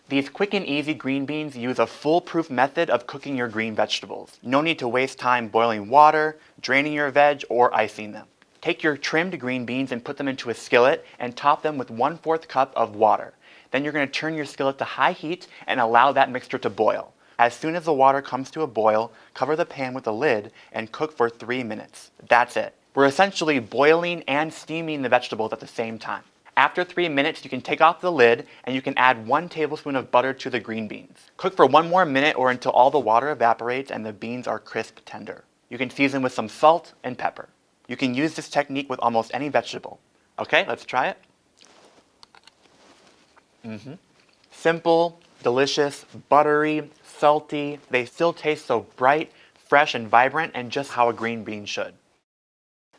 These quick and easy green beans use a foolproof method of cooking your green vegetables. No need to waste time boiling water, draining your veg, or icing them. Take your trimmed green beans and put them into a skillet and top them with 1/4 cup of water. Then you're going to turn your skillet to high heat and allow that mixture to boil. As soon as the water comes to a boil, cover the pan with a lid and cook for 3 minutes. That's it. We're essentially boiling and steaming the vegetables at the same time. After 3 minutes, you can take off the lid and you can add 1 tablespoon of butter to the green beans. Cook for 1 more minute or until all the water evaporates and the beans are crisp tender. You can season with some salt and pepper. You can use this technique with almost any vegetable. Okay, let's try it. Simple, delicious, buttery, salty. They still taste so bright, fresh, and vibrant, and just how a green bean should.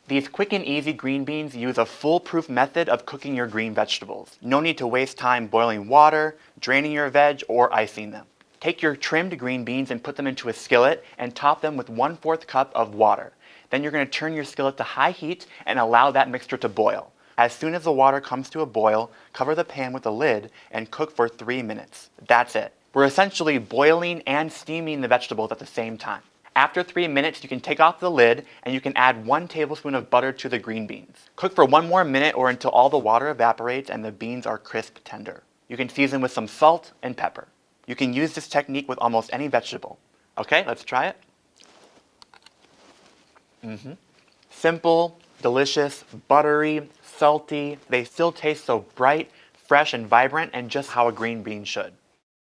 These quick and easy green beans use a foolproof method of cooking your green vegetables. No need to waste time boiling water, draining your veg, or icing them. Take your trimmed green beans and put them into a skillet and top them with 1/4 cup of water. Then you're going to turn your skillet to high heat and allow that mixture to boil. As soon as the water comes to a boil, cover the pan with a lid and cook for 3 minutes. That's it. We're essentially boiling and steaming the vegetables at the same time. After 3 minutes, you can take off the lid and you can add 1 tablespoon of butter to the green beans. Cook for 1 more minute or until all the water evaporates and the beans are crisp tender. You can season with some salt and pepper. You can use this technique with almost any vegetable. Okay, let's try it. Simple, delicious, buttery, salty. They still taste so bright, fresh, and vibrant, and just how a green bean should.